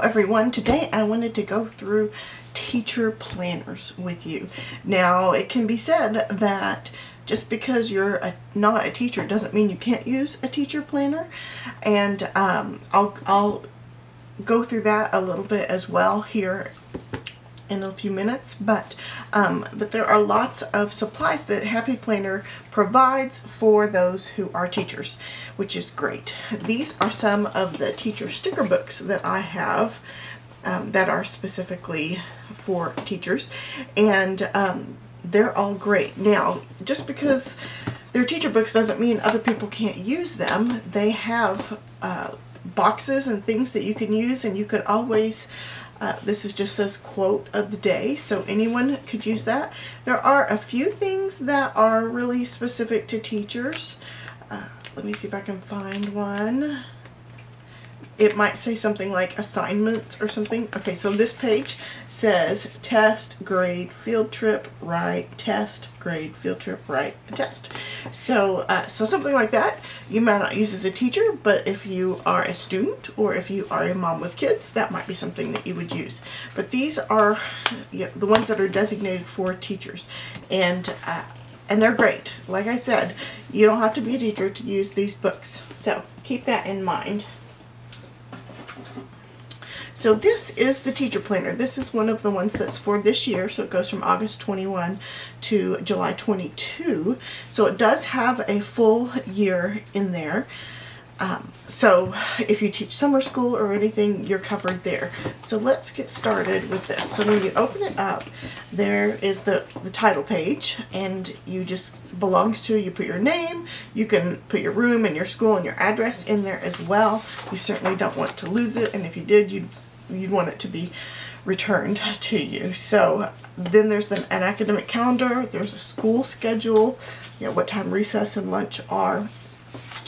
everyone. Today I wanted to go through teacher planners with you. Now it can be said that just because you're not a teacher doesn't mean you can't use a teacher planner, and I'll go through that a little bit as well here in a few minutes, but there are lots of supplies that Happy Planner provides for those who are teachers, which is great. These are some of the teacher sticker books that I have that are specifically for teachers, and they're all great. Now, just because they're teacher books doesn't mean other people can't use them. They have boxes and things that you can use, and you could always this is just says quote of the day, so anyone could use that. There are a few things that are really specific to teachers. Let me see if I can find one. It might say something like assignments or something. Okay, so this page says test, grade, field trip, write, test, grade, field trip, write, test. So something like that you might not use as a teacher, but if you are a student or if you are a mom with kids, that might be something that you would use. But these are the ones that are designated for teachers, and they're great. Like I said, you don't have to be a teacher to use these books, so keep that in mind. So this is the teacher planner. This is one of the ones that's for this year, so it goes from August 21 to July 22. So it does have a full year in there. So if you teach summer school or anything, you're covered there. So let's get started with this. So when you open it up, there is the title page, and you just belongs to, you put your name, you can put your room and your school and your address in there as well. You certainly don't want to lose it, and if you did, you'd want it to be returned to you. So then there's an academic calendar, there's a school schedule, what time recess and lunch are,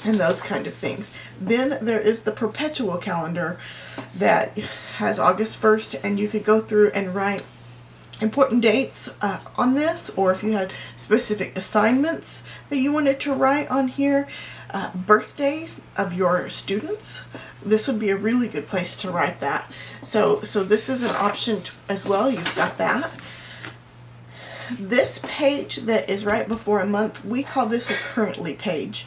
and those kind of things. Then there is the perpetual calendar that has August 1st, and you could go through and write important dates on this, or if you had specific assignments that you wanted to write on here, birthdays of your students, this would be a really good place to write that. So this is an option as well. You've got that. This page that is right before a month, we call this a currently page,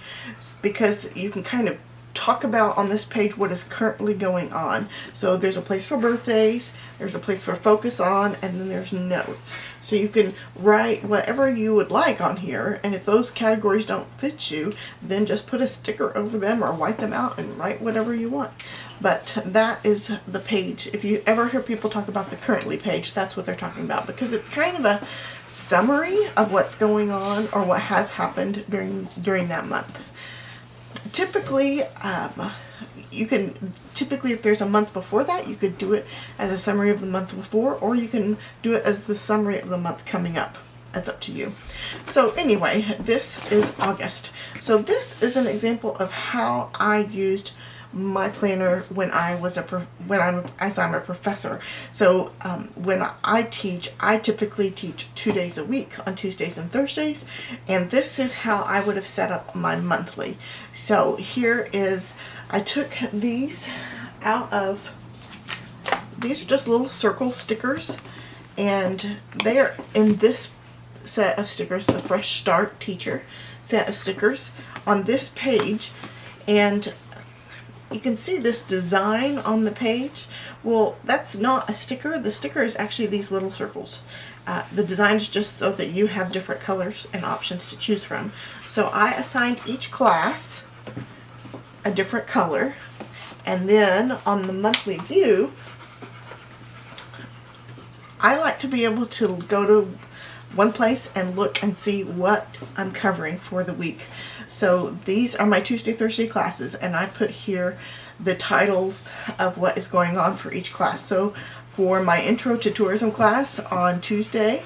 because you can kind of talk about on this page what is currently going on. So there's a place for birthdays, there's a place for focus on, and then there's notes. So you can write whatever you would like on here, and if those categories don't fit you, then just put a sticker over them or white them out and write whatever you want. But that is the page. If you ever hear people talk about the currently page, that's what they're talking about, because it's kind of a summary of what's going on or what has happened during that month. Typically, if there's a month before that, you could do it as a summary of the month before, or you can do it as the summary of the month coming up. That's up to you. So anyway, this is August. So this is an example of how I used my planner when I'm a professor. So when I teach, I typically teach 2 days a week on Tuesdays and Thursdays, and this is how I would have set up my monthly. So here is, I took these out of, these are just little circle stickers, and they are in this set of stickers, the Fresh Start Teacher set of stickers on this page, and you can see this design on the page. Well, that's not a sticker. The sticker is actually these little circles. The design is just so that you have different colors and options to choose from. So I assigned each class a different color, and then on the monthly view, I like to be able to go to one place and look and see what I'm covering for the week. So these are my Tuesday, Thursday classes, and I put here the titles of what is going on for each class. So for my Intro to Tourism class on Tuesday,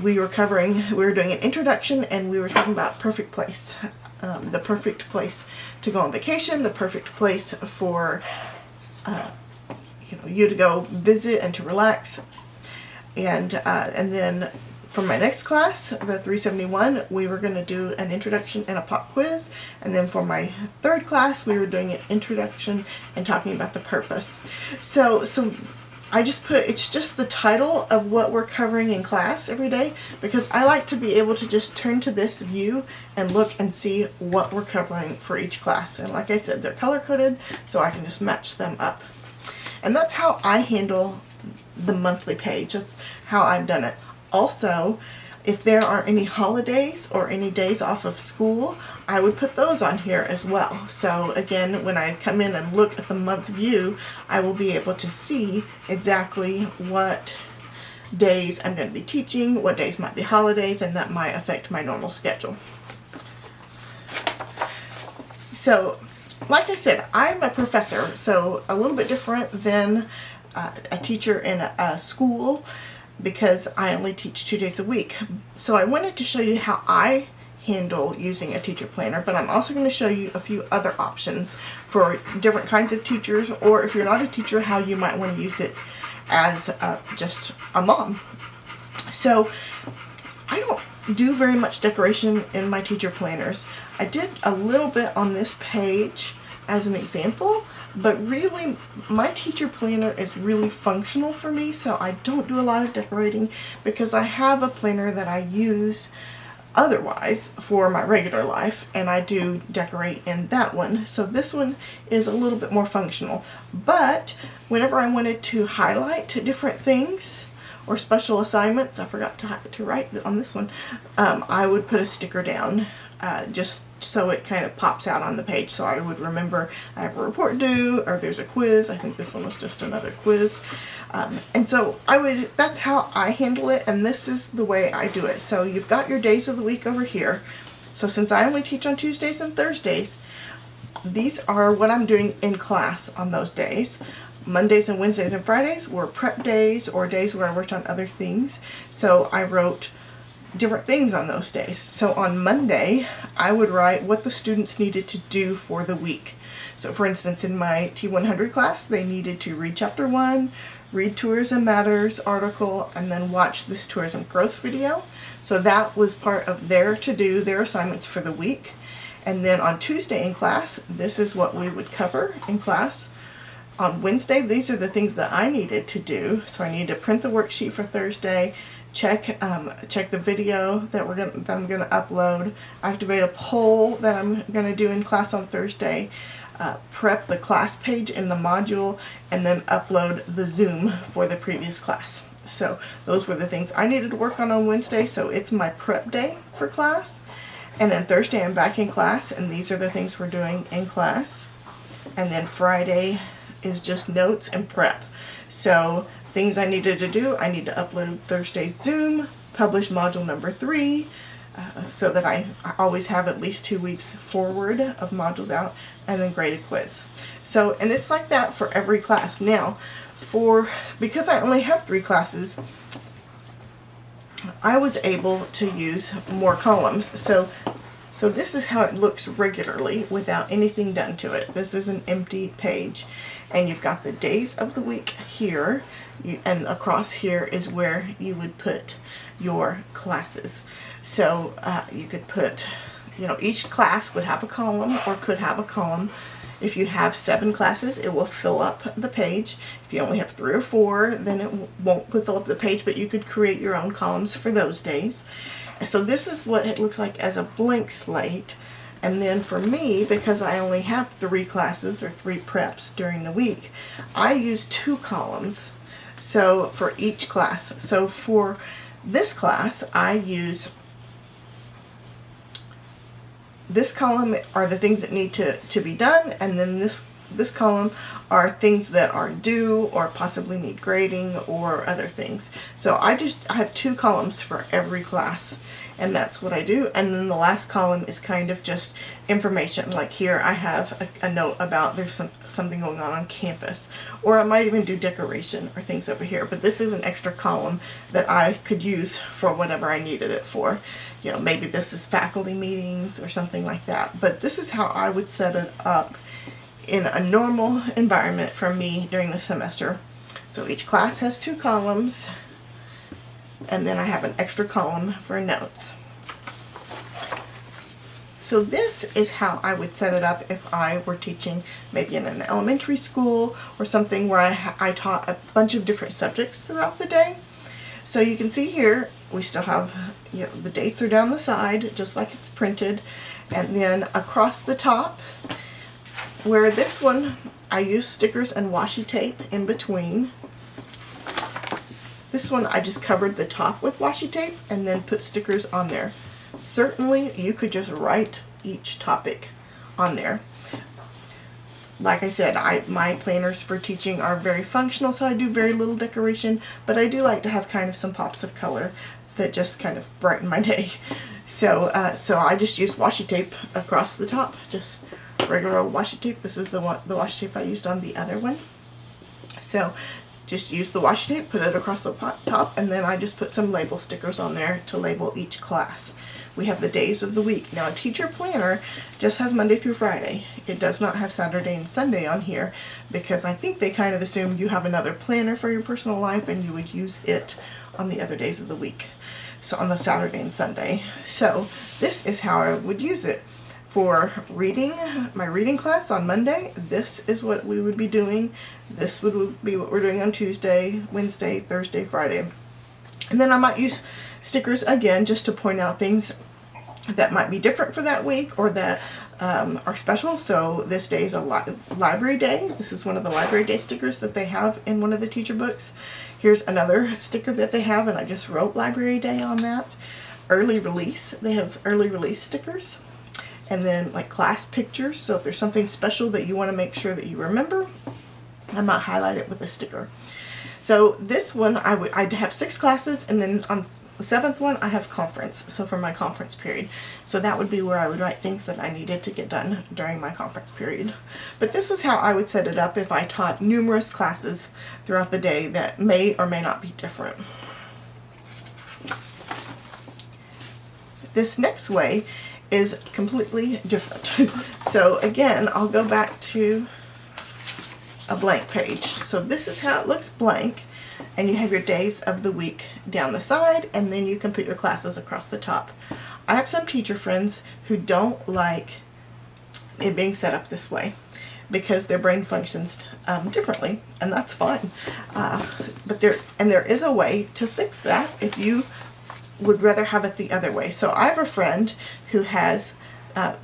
we were doing an introduction, and we were talking about perfect place. The perfect place to go on vacation, the perfect place for you to go visit and to relax. And then for my next class, the 371, we were going to do an introduction and a pop quiz. And then for my third class, we were doing an introduction and talking about the purpose. So I just put, it's just the title of what we're covering in class every day, because I like to be able to just turn to this view and look and see what we're covering for each class. And like I said, they're color coded, so I can just match them up. And that's how I handle the monthly page. That's how I've done it. Also, if there are any holidays or any days off of school, I would put those on here as well. So again, when I come in and look at the month view, I will be able to see exactly what days I'm going to be teaching, what days might be holidays, and that might affect my normal schedule. So, like I said, I'm a professor, so a little bit different than a teacher in a school, because I only teach 2 days a week. So I wanted to show you how I handle using a teacher planner, but I'm also going to show you a few other options for different kinds of teachers, or if you're not a teacher, how you might want to use it as just a mom. So I don't do very much decoration in my teacher planners. I did a little bit on this page as an example, but really my teacher planner is really functional for me, so I don't do a lot of decorating because I have a planner that I use otherwise for my regular life, and I do decorate in that one. So this one is a little bit more functional, but whenever I wanted to highlight different things or special assignments, I forgot to write on this one, I would put a sticker down just so it kind of pops out on the page, so I would remember I have a report due, or there's a quiz. I think this one was just another quiz. And so that's how I handle it, and this is the way I do it. So you've got your days of the week over here. So since I only teach on Tuesdays and Thursdays, these are what I'm doing in class on those days. Mondays and Wednesdays and Fridays were prep days, or days where I worked on other things. So I wrote different things on those days. So on Monday, I would write what the students needed to do for the week. So for instance, in my T100 class, they needed to read chapter 1, read Tourism Matters article, and then watch this tourism growth video. So that was part of their to-do, their assignments for the week. And then on Tuesday in class, this is what we would cover in class. On Wednesday, these are the things that I needed to do. So I needed to print the worksheet for Thursday, check the video that I'm gonna upload, activate a poll that I'm gonna do in class on Thursday, prep the class page in the module, and then upload the Zoom for the previous class. So those were the things I needed to work on Wednesday, so it's my prep day for class. And then Thursday I'm back in class, and these are the things we're doing in class. And then Friday is just notes and prep. So things I needed to do, I need to upload Thursday's Zoom, publish module number 3, so that I always have at least 2 weeks forward of modules out, and then grade a quiz. So, and it's like that for every class. Now, because I only have 3 classes, I was able to use more columns. So this is how it looks regularly without anything done to it. This is an empty page, and you've got the days of the week here, and across here is where you would put your classes. So you could put, each class would have a column, or could have a column. If you have 7 classes, it will fill up the page. If you only have 3 or 4, then it won't fill up the page, but you could create your own columns for those days. So this is what it looks like as a blank slate. And then for me, because I only have 3 classes or 3 preps during the week, I use 2 columns. So for each class. So for this class, I use this column are the things that need to be done, and then this column are things that are due or possibly need grading or other things. So I have 2 columns for every class, and that's what I do. And then the last column is kind of just information. Like here I have a note about there's something going on campus, or I might even do decoration or things over here. But this is an extra column that I could use for whatever I needed it for. Maybe this is faculty meetings or something like that. But this is how I would set it up in a normal environment for me during the semester. So each class has 2 columns, And then I have an extra column for notes. So this is how I would set it up if I were teaching maybe in an elementary school or something where I taught a bunch of different subjects throughout the day. So you can see here, we still have, you know, the dates are down the side, just like it's printed. And then across the top, where this one, I use stickers and washi tape in between. This one, I just covered the top with washi tape and then put stickers on there. Certainly, you could just write each topic on there. Like I said, my planners for teaching are very functional, so I do very little decoration, but I do like to have kind of some pops of color that just kind of brighten my day. So I just use washi tape across the top, just regular old washi tape. This is the washi tape I used on the other one. So just use the washi tape, put it across the top, and then I just put some label stickers on there to label each class. We have the days of the week. Now a teacher planner just has Monday through Friday. It does not have Saturday and Sunday on here because I think they kind of assume you have another planner for your personal life and you would use it on the other days of the week. So on the Saturday and Sunday. So this is how I would use it. For reading, my reading class on Monday, this is what we would be doing. This would be what we're doing on Tuesday, Wednesday, Thursday, Friday. And then I might use stickers again just to point out things that might be different for that week or that are special. So this day is a library day. This is one of the library day stickers that they have in one of the teacher books. Here's another sticker that they have, and I just wrote library day on that. Early release, they have early release stickers. And then like class pictures, so if there's something special that you want to make sure that you remember, I might highlight it with a sticker. So this one, I'd have 6 classes, and then on the 7th one, I have conference, so for my conference period. So that would be where I would write things that I needed to get done during my conference period. But this is how I would set it up if I taught numerous classes throughout the day that may or may not be different. This next way is completely different. So again, I'll go back to a blank page. So this is how it looks blank, and you have your days of the week down the side, and then you can put your classes across the top. I have some teacher friends who don't like it being set up this way because their brain functions differently, and that's fine. But there is a way to fix that if you would rather have it the other way. So I have a friend who has a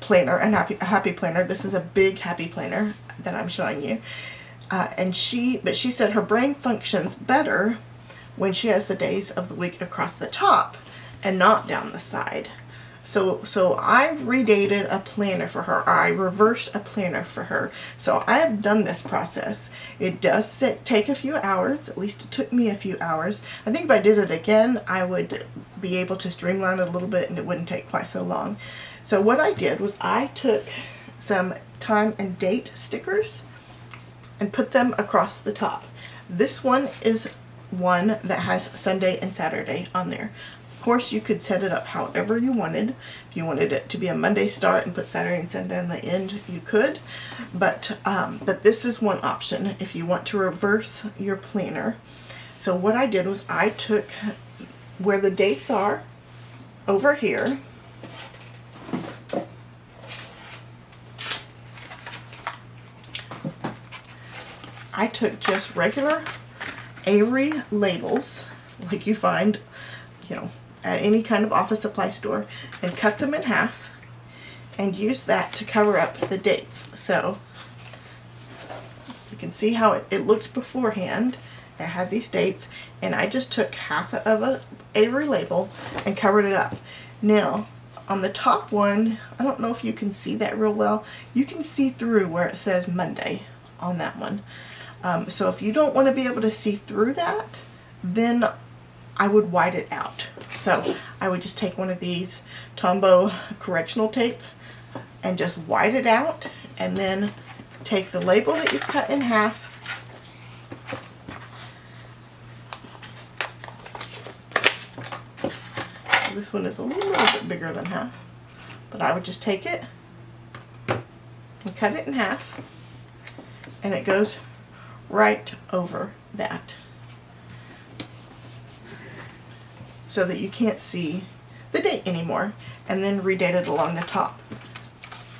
planner, a happy planner. This is a big happy planner that I'm showing you. But she said her brain functions better when she has the days of the week across the top and not down the side. So I redated a planner for her, or I reversed a planner for her. So I have done this process. It does take a few hours, at least it took me a few hours. I think if I did it again, I would be able to streamline it a little bit and it wouldn't take quite so long. So what I did was I took some time and date stickers and put them across the top. This one is one that has Sunday and Saturday on there. Of course, you could set it up however you wanted. If you wanted it to be a Monday start and put Saturday and Sunday on the end, you could. But this is one option if you want to reverse your planner. So what I did was I took where the dates are over here. I took just regular Avery labels like you find, you know, at any kind of office supply store, and cut them in half and use that to cover up the dates. So you can see how it looked beforehand. It had these dates, and I just took half of a Avery label and covered it up. Now on the top one, I don't know if you can see that real well. You can see through where it says Monday on that one. So if you don't want to be able to see through that, then I would white it out. So I would just take one of these Tombow correctional tape and just white it out, and then take the label that you've cut in half this one is a little bit bigger than half, but I would just take it and cut it in half, and it goes right over that. so that you can't see the date anymore, and then redate it along the top.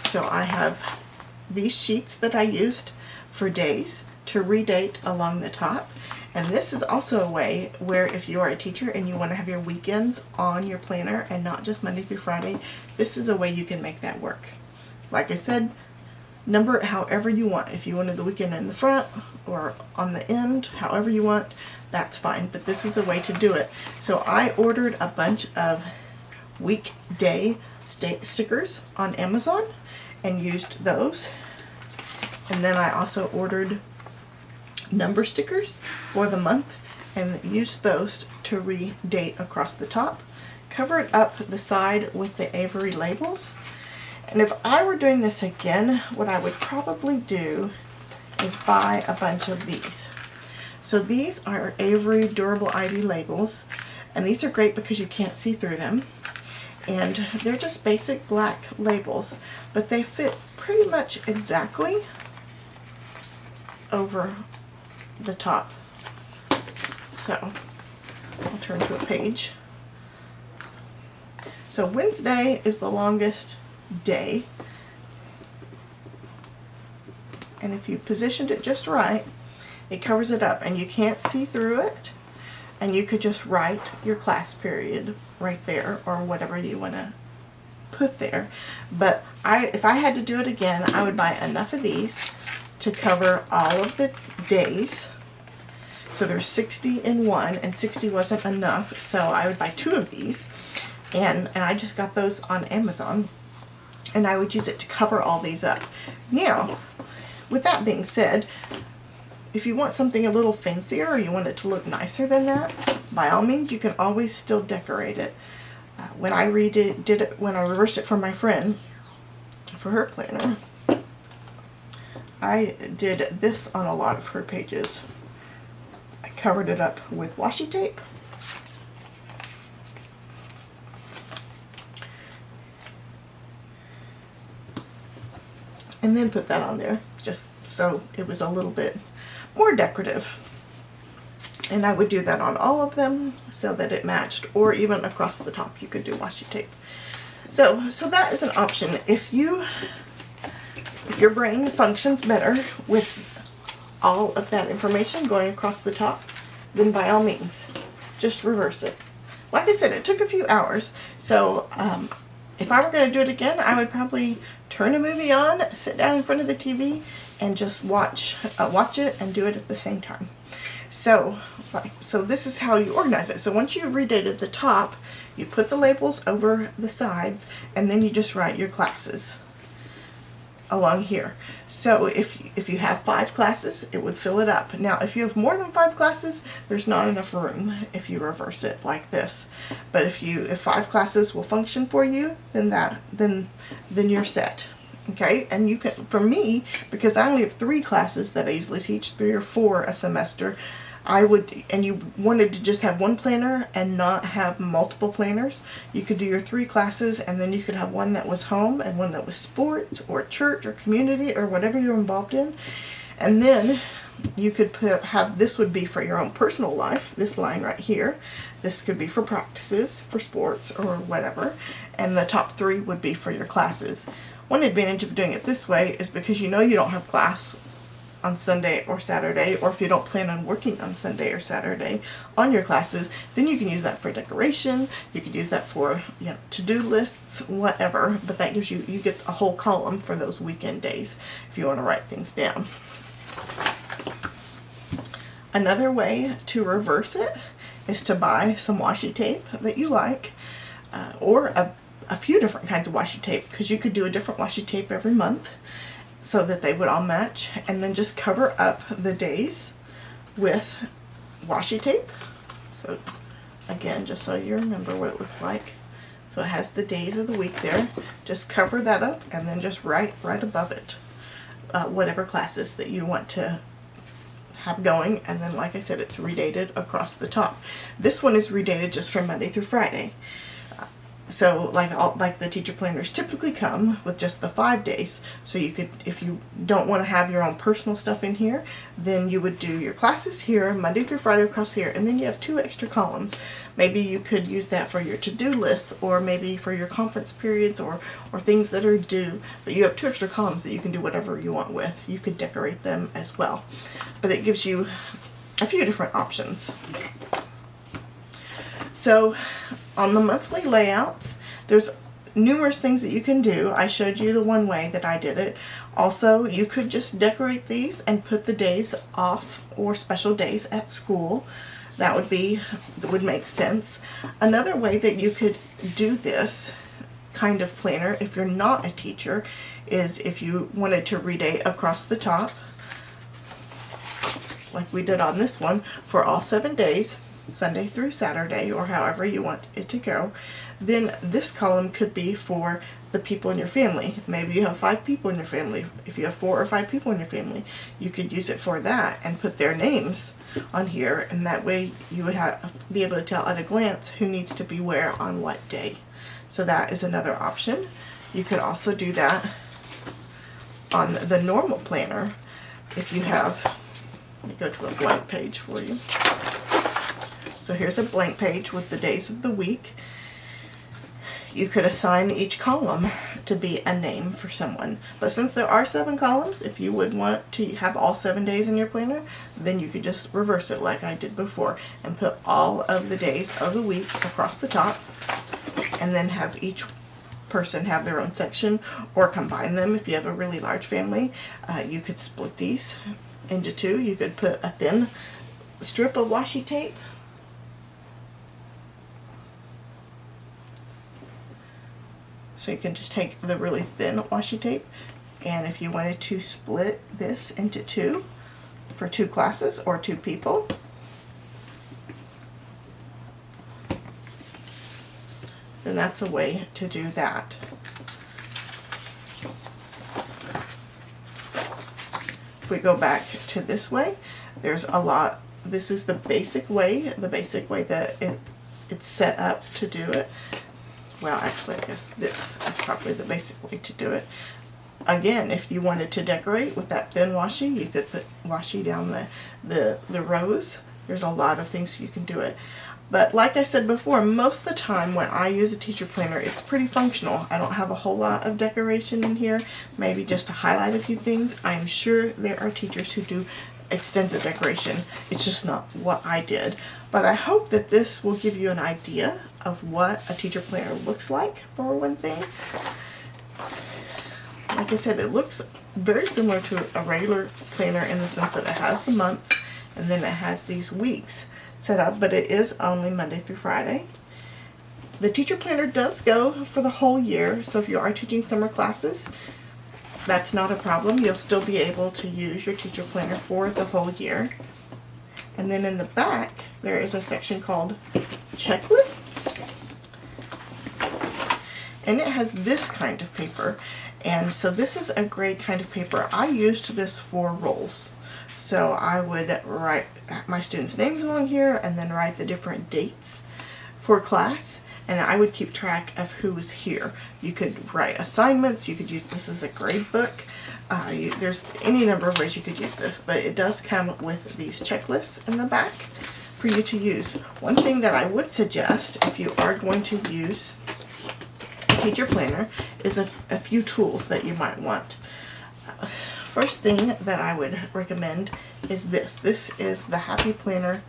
So I have these sheets that I used for days to redate along the top. And this is also a way where if you are a teacher and you want to have your weekends on your planner and not just Monday through Friday, this is a way you can make that work. Like I said, number it however you want. If you wanted the weekend in the front or on the end, however you want, that's fine. But this is a way to do it. So I ordered a bunch of weekday stickers on Amazon and used those. And then I also ordered number stickers for the month and used those to redate across the top. Covered up the side with the Avery labels. And if I were doing this again, what I would probably do is buy a bunch of these. So these are Avery Durable ID labels, and these are great because you can't see through them. And they're just basic black labels, but they fit pretty much exactly over the top. So I'll turn to a page. So Wednesday is the longest day, and if you positioned it just right, it covers it up and you can't see through it, and you could just write your class period right there or whatever you want to put there. But if I had to do it again, I would buy enough of these to cover all of the days. So there's 60 in one, and 60 wasn't enough, so I would buy 2 of these, and I just got those on Amazon, and I would use it to cover all these up. Now, with that being said, if you want something a little fancier or you want it to look nicer than that, by all means, you can always still decorate it. When I when I reversed it for my friend, for her planner, I did this on a lot of her pages. I covered it up with washi tape. And then put that on there, just so it was a little bit more decorative. And I would do that on all of them so that it matched, or even across the top you could do washi tape. So that is an option. If your brain functions better with all of that information going across the top, then by all means, just reverse it. Like I said, it took a few hours, so if I were going to do it again, I would probably turn a movie on, sit down in front of the TV, and just watch it and do it at the same time. So this is how you organize it. So once you've redated the top, you put the labels over the sides, and then you just write your classes along here. So if you have 5 classes, it would fill it up. Now, if you have more than 5 classes, there's not enough room if you reverse it like this. But if 5 classes will function for you, then you're set. Okay, and you can, for me, because I only have 3 classes that I usually teach, 3 or 4 a semester, and you wanted to just have one planner and not have multiple planners, you could do your 3 classes, and then you could have one that was home and one that was sports or church or community or whatever you're involved in. And then you could have this would be for your own personal life, this line right here. This could be for practices, for sports or whatever, and the top 3 would be for your classes. One advantage of doing it this way is because you don't have class on Sunday or Saturday, or if you don't plan on working on Sunday or Saturday on your classes, then you can use that for decoration. You could use that for to-do lists, whatever. But that gives you get a whole column for those weekend days if you want to write things down. Another way to reverse it is to buy some washi tape that you like, or a few different kinds of washi tape, because you could do a different washi tape every month so that they would all match, and then just cover up the days with washi tape. So again, just so you remember what it looks like. So it has the days of the week there. Just cover that up and then just write right above it whatever classes that you want to have going, and then like I said, it's redated across the top. This one is redated just from Monday through Friday. So like the teacher planners typically come with just the 5 days. So you could, if you don't want to have your own personal stuff in here, then you would do your classes here, Monday through Friday across here, and then you have 2 extra columns. Maybe you could use that for your to-do lists, or maybe for your conference periods, or things that are due. But you have 2 extra columns that you can do whatever you want with. You could decorate them as well. But it gives you a few different options. So on the monthly layouts, there's numerous things that you can do. I showed you the one way that I did it. Also, you could just decorate these and put the days off or special days at school. That would make sense. Another way that you could do this kind of planner, if you're not a teacher, is if you wanted to redate across the top, like we did on this one, for all 7 days, Sunday through Saturday, or however you want it to go. Then this column could be for the people in your family. Maybe you have 5 people in your family. If you have 4 or 5 people in your family, you could use it for that and put their names on here, and that way you would be able to tell at a glance who needs to be where on what day. So that is another option. You could also do that on the normal planner. If you have, let me go to a blank page for you. So here's a blank page with the days of the week. You could assign each column to be a name for someone. But since there are 7 columns, if you would want to have all 7 days in your planner, then you could just reverse it like I did before and put all of the days of the week across the top, and then have each person have their own section, or combine them. If you have a really large family, you could split these into 2. You could put a thin strip of washi tape So you can just take the really thin washi tape, and if you wanted to split this into 2 for 2 classes or 2 people, then that's a way to do that. If we go back to this way, there's a lot. This is the basic way that it's set up to do it. Well, actually, I guess this is probably the basic way to do it. Again, if you wanted to decorate with that thin washi, you could put washi down the rows. There's a lot of things you can do it. But like I said before, most of the time when I use a teacher planner, it's pretty functional. I don't have a whole lot of decoration in here, maybe just to highlight a few things. I'm sure there are teachers who do extensive decoration. It's just not what I did. But I hope that this will give you an idea of what a teacher planner looks like, for one thing. Like I said, it looks very similar to a regular planner in the sense that it has the months and then it has these weeks set up, but it is only Monday through Friday. The teacher planner does go for the whole year, so if you are teaching summer classes, that's not a problem. You'll still be able to use your teacher planner for the whole year. And then in the back, there is a section called checklists. And it has this kind of paper. And so this is a great kind of paper. I used this for roles. So I would write my students' names along here and then write the different dates for class. And I would keep track of who was here. You could write assignments. You could use this as a grade book. There's any number of ways you could use this, but it does come with these checklists in the back for you to use. One thing that I would suggest if you are going to use a teacher planner is a few tools that you might want. First thing that I would recommend is this. This is the Happy Planner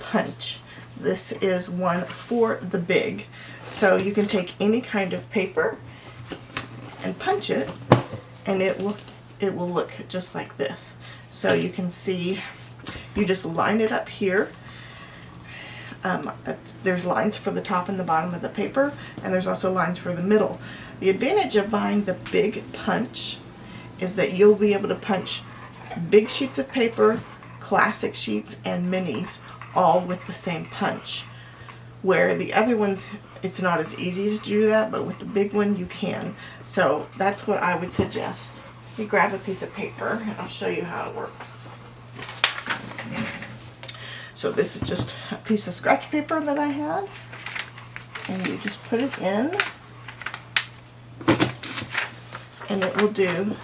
Punch. This is one for the big. So you can take any kind of paper and punch it, and it will look just like this. So you can see, you just line it up here. There's lines for the top and the bottom of the paper, and there's also lines for the middle. The advantage of buying the big punch is that you'll be able to punch big sheets of paper, classic sheets, and minis all with the same punch. Where the other ones, it's not as easy to do that, but with the big one you can. So that's what I would suggest. You grab a piece of paper and I'll show you how it works. So this is just a piece of scratch paper that I had. and you just put it in, and it will do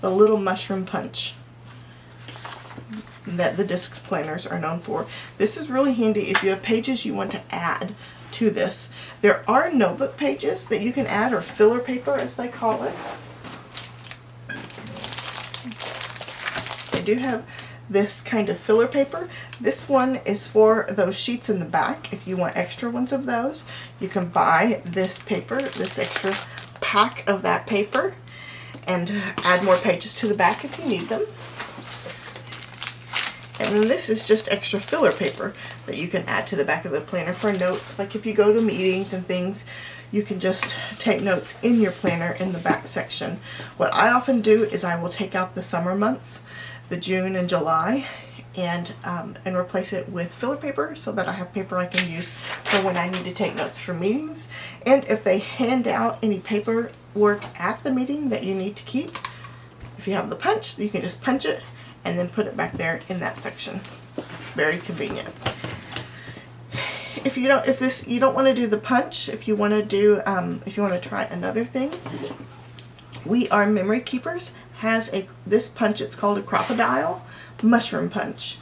the little mushroom punch that the disc planners are known for. This is really handy if you have pages you want to add to this. There are notebook pages that you can add, or filler paper as they call it. They do have this kind of filler paper. This one is for those sheets in the back. If you want extra ones of those, you can buy this paper, this extra pack of that paper, and add more pages to the back if you need them. And then this is just extra filler paper that you can add to the back of the planner for notes. Like if you go to meetings and things, you can just take notes in your planner in the back section. What I often do is I will take out the summer months, the June and July, and replace it with filler paper so that I have paper I can use for when I need to take notes for meetings. And if they hand out any paperwork at the meeting that you need to keep, if you have the punch, you can just punch it and then put it back there in that section. It's very convenient. If you don't want to do the punch, if you want to try another thing, We Are Memory Keepers has this punch. It's called a crocodile mushroom punch,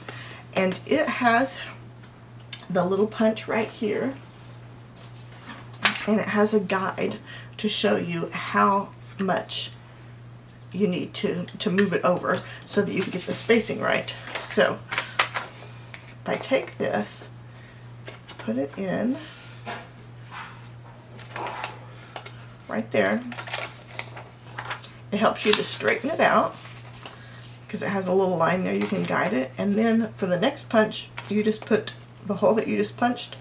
and it has the little punch right here, and it has a guide to show you how much you need to move it over so that you can get the spacing right. So if I take this, put it in right there, it helps you to straighten it out because it has a little line there. You can guide it, and then for the next punch, you just put the hole that you just punched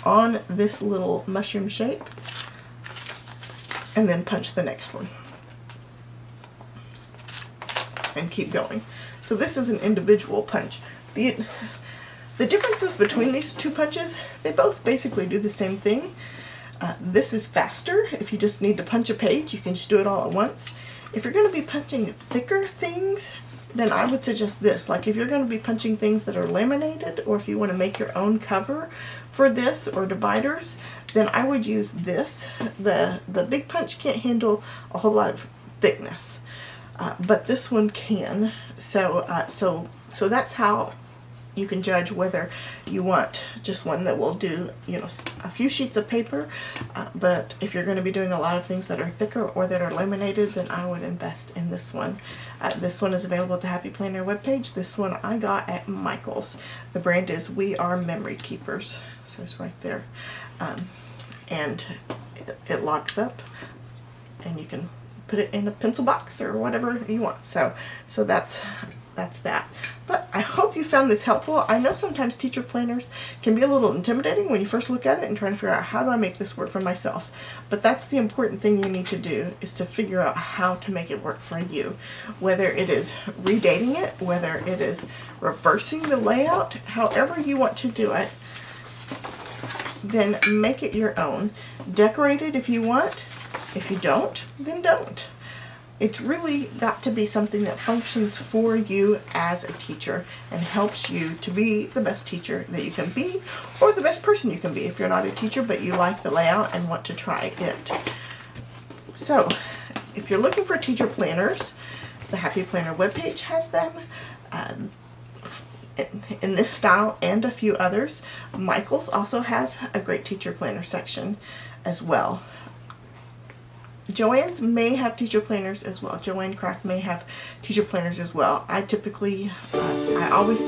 on this little mushroom shape, and then punch the next one. And keep going. So this is an individual punch. The differences between these two punches, they both basically do the same thing. This is faster. If you just need to punch a page, you can just do it all at once. If you're going to be punching thicker things, then I would suggest this. Like if you're going to be punching things that are laminated, or if you want to make your own cover for this or dividers, then I would use this. The big punch can't handle a whole lot of thickness. But this one can. So that's how you can judge whether you want just one that will do, a few sheets of paper. But if you're going to be doing a lot of things that are thicker or that are laminated, then I would invest in this one. This one is available at the Happy Planner webpage. This one I got at Michael's. The brand is We Are Memory Keepers. It says right there. And it locks up, and you can put it in a pencil box or whatever you want. So that's that. But I hope you found this helpful. I know sometimes teacher planners can be a little intimidating when you first look at it and try to figure out, how do I make this work for myself? But that's the important thing you need to do, is to figure out how to make it work for you. Whether it is redating it, whether it is reversing the layout, however you want to do it, then make it your own. Decorate it if you want. If you don't, then don't. It's really got to be something that functions for you as a teacher and helps you to be the best teacher that you can be, or the best person you can be if you're not a teacher but you like the layout and want to try it. So if you're looking for teacher planners, the Happy Planner webpage has them in this style and a few others. Michael's also has a great teacher planner section as well. Joann's may have teacher planners as well. Joann Craft may have teacher planners as well. I typically, I've always